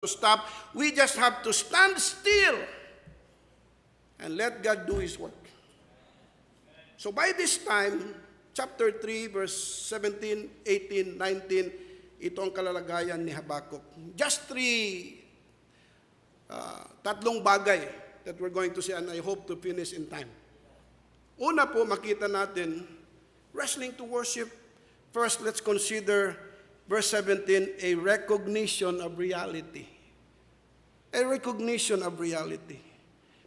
to stop. We just have to stand still and let God do His work. So by this time, chapter 3, verse 17, 18, 19, ito ang kalalagayan ni Habakkuk. Just tatlong bagay that we're going to see, and I hope to finish in time. Una po, makita natin, wrestling to worship. First, let's consider verse 17, a recognition of reality. A recognition of reality.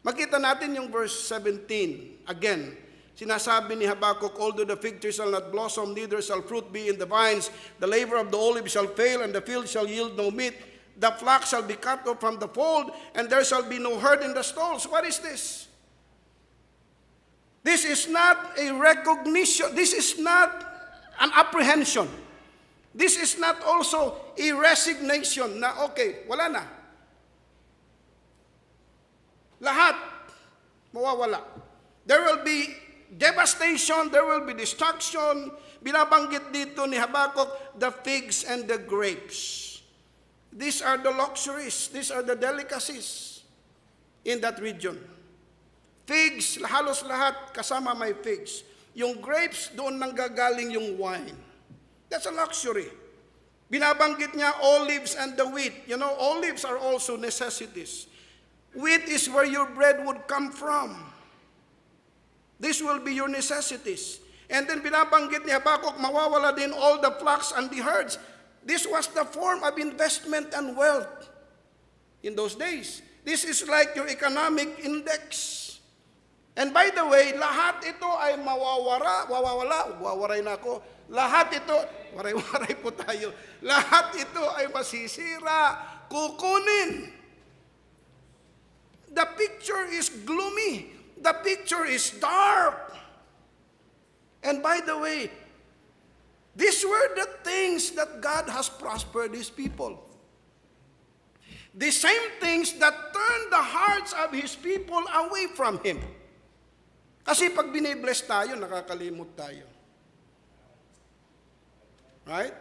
Makita natin yung verse 17. Again, sinasabi ni Habakkuk, although the fig tree shall not blossom, neither shall fruit be in the vines, the labor of the olive shall fail, and the field shall yield no meat. The flock shall be cut off from the fold, and there shall be no herd in the stalls. What is this? This is not a recognition. This is not an apprehension. This is not also a resignation na okay, wala na. Lahat mawawala. There will be devastation, there will be destruction. Binabanggit dito ni Habakkuk, the figs and the grapes. These are the luxuries, these are the delicacies in that region. Figs, halos lahat kasama may figs. Yung grapes, doon nanggagaling yung wine. That's a luxury. Binabanggit niya olives and the wheat. You know, olives are also necessities. Wheat is where your bread would come from. This will be your necessities. And then binabanggit ni Habakkuk, mawawala din all the flocks and the herds. This was the form of investment and wealth in those days. This is like your economic index. And by the way, lahat ito ay wawawaray na ako. Lahat ito, waray-waray po tayo. Lahat ito ay masisira, kukunin. The picture is gloomy. The picture is dark. And by the way, these were the things that God has prospered His people. The same things that turned the hearts of His people away from Him. Kasi pag binibless tayo, nakakalimot tayo. Right?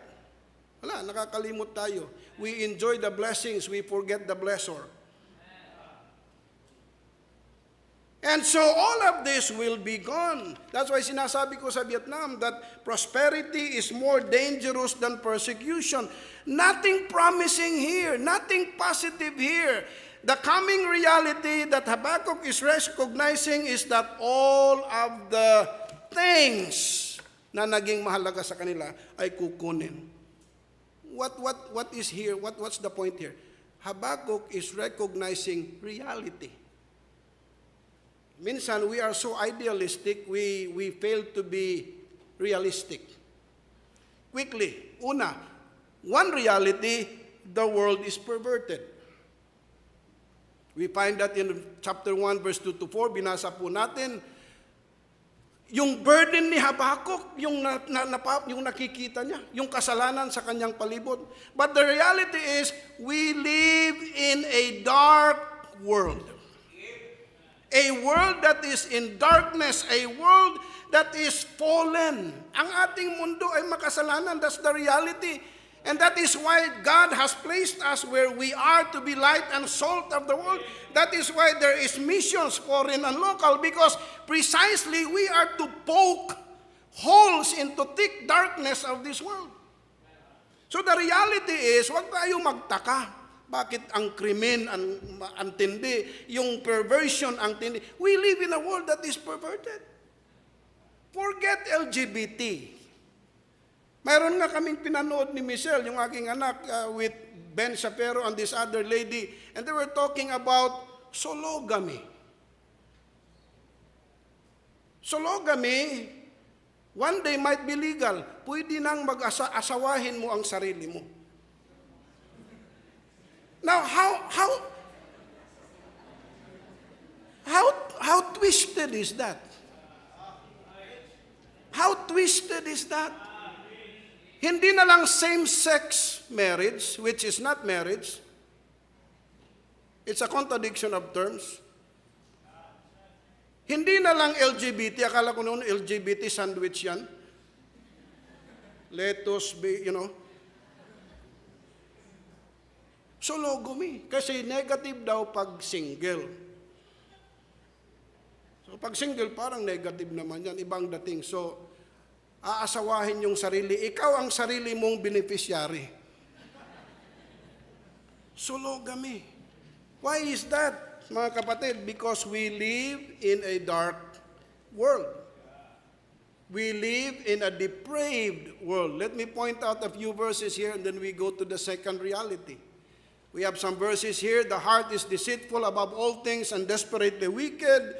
Wala, nakakalimot tayo. We enjoy the blessings, we forget the blessor. And so all of this will be gone. That's why sinasabi ko sa Vietnam that prosperity is more dangerous than persecution. Nothing promising here, nothing positive here. The coming reality that Habakkuk is recognizing is that all of the things na naging mahalaga sa kanila ay kukunin. What is here? What's the point here? Habakkuk is recognizing reality. Minsan, we are so idealistic, we fail to be realistic. Quickly, one reality, the world is perverted. We find that in chapter 1, verse 2 to 4, binasa po natin, yung burden ni Habakkuk, yung nakikita niya, yung kasalanan sa kanyang palibot. But the reality is, we live in a dark world. A world that is in darkness, a world that is fallen. Ang ating mundo ay makasalanan, that's the reality. And that is why God has placed us where we are to be light and salt of the world. That is why there is missions, foreign and local, because precisely we are to poke holes into thick darkness of this world. So the reality is, huwag tayo magtaka. Bakit ang krimen ang tindi, yung perversion ang tindi. We live in a world that is perverted. Forget LGBT. Mayroon nga kaming pinanood ni Michelle, yung aking anak, with Ben Shapiro and this other lady, and they were talking about sologamy. Sologamy, one day might be legal. Pwede nang mag-asawahin mo ang sarili mo. Now, how twisted is that? How twisted is that? Hindi na lang same-sex marriage, which is not marriage. It's a contradiction of terms. Hindi na lang LGBT. Akala ko noon LGBT sandwich yan. Lettuce, Sologamy. Kasi negative daw pag single. So pag single, parang negative naman yan. Ibang dating. So, aasawahin yung sarili. Ikaw ang sarili mong beneficiary. Sologamy. Why is that, mga kapatid? Because we live in a dark world. We live in a depraved world. Let me point out a few verses here and then we go to the second reality. We have some verses here. The heart is deceitful above all things and desperately wicked.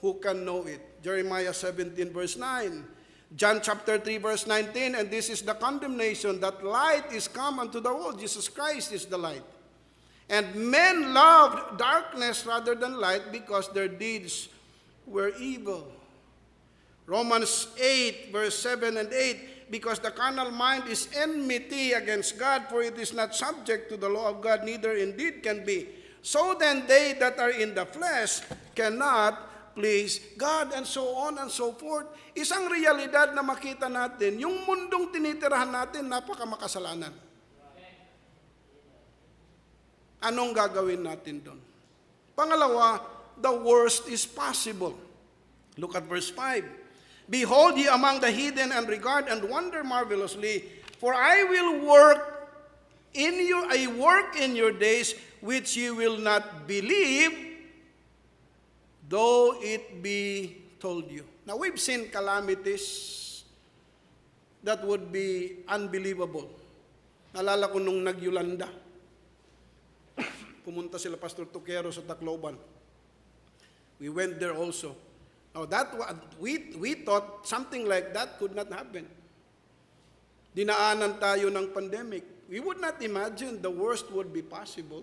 Who can know it? Jeremiah 17 verse 9. John chapter 3 verse 19. And this is the condemnation that light is come unto the world. Jesus Christ is the light. And men loved darkness rather than light because their deeds were evil. Romans 8, verse 7 and 8, because the carnal mind is enmity against God, for it is not subject to the law of God, neither indeed can be. So then they that are in the flesh cannot please God, and so on and so forth. Isang realidad na makita natin, yung mundong tinitirahan natin, napakamakasalanan. Anong gagawin natin doon? Pangalawa, the worst is possible. Look at verse 5. Behold ye among the heathen and regard and wonder marvelously, for I will work in you a work in your days which you will not believe, though it be told you. Now we've seen calamities that would be unbelievable. Nalala ko nung nagyulanda. Pumunta sila Pastor Tuquero sa Tacloban. We went there also. Now that we thought something like that could not happen. Dinaanan tayo ng pandemic. We would not imagine the worst would be possible.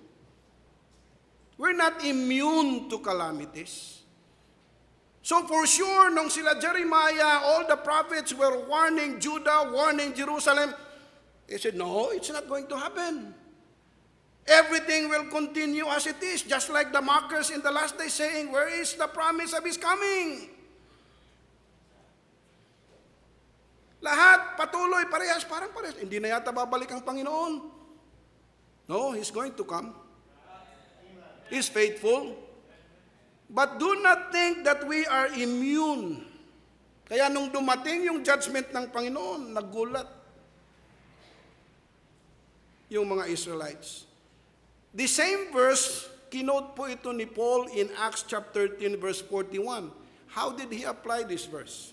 We're not immune to calamities. So for sure, nung sila Jeremiah, all the prophets were warning Judah, warning Jerusalem. They said, no, it's not going to happen. Everything will continue as it is, just like the mockers in the last day saying, where is the promise of His coming? Lahat, patuloy, parehas, parang parehas. Hindi na yata babalik ang Panginoon. No, He's going to come. He's faithful. But do not think that we are immune. Kaya nung dumating yung judgment ng Panginoon, nagulat yung mga Israelites. The same verse, kinote po ito ni Paul in Acts chapter 13 verse 41. How did he apply this verse?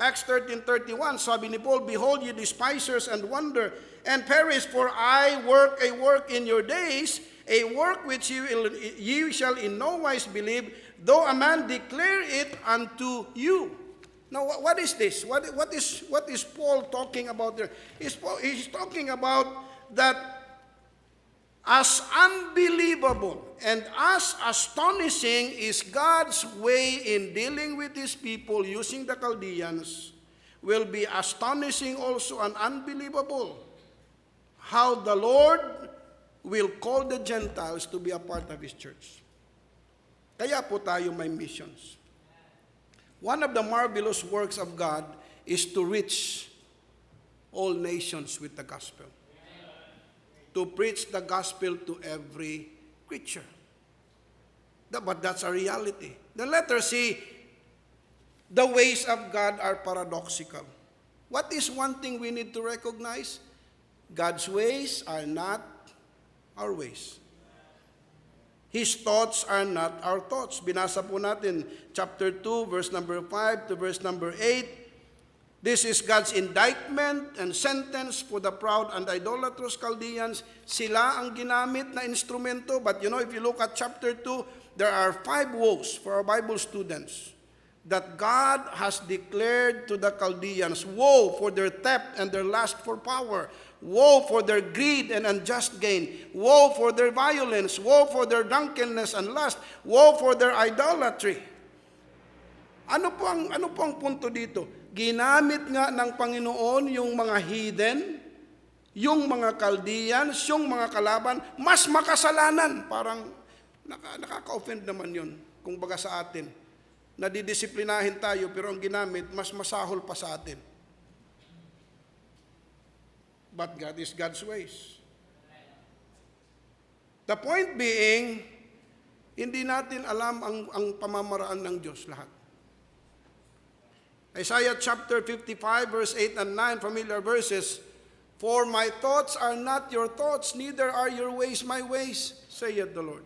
Acts 13:31, sabi ni Paul, behold ye despisers and wonder and perish, for I work a work in your days, a work which ye shall in no wise believe, though a man declare it unto you. Now what is this? What is Paul talking about there? He's talking about that as unbelievable and as astonishing is God's way in dealing with His people using the Chaldeans, will be astonishing also and unbelievable how the Lord will call the Gentiles to be a part of His church. Kaya po tayo may missions. One of the marvelous works of God is to reach all nations with the gospel. To preach the gospel to every creature. But that's a reality. The letter C, the ways of God are paradoxical. What is one thing we need to recognize? God's ways are not our ways. His thoughts are not our thoughts. Binasa po natin chapter 2, verse number 5 to verse number 8. This is God's indictment and sentence for the proud and idolatrous Chaldeans. Sila ang ginamit na instrumento. But if you look at chapter 2, there are 5 woes for our Bible students that God has declared to the Chaldeans. Woe for their theft and their lust for power. Woe for their greed and unjust gain. Woe for their violence. Woe for their drunkenness and lust. Woe for their idolatry. Ano po ang punto dito? Ginamit nga ng Panginoon yung mga heathen, yung mga Chaldeans, yung mga kalaban, mas makasalanan. Parang nakaka-offend naman yun, kung baga sa atin. Nadidisiplinahin tayo, pero ang ginamit, mas masahol pa sa atin. But God is God's ways. The point being, hindi natin alam ang pamamaraan ng Diyos lahat. Isaiah chapter 55, verse 8 and 9, familiar verses, "For my thoughts are not your thoughts, neither are your ways my ways, saith the Lord.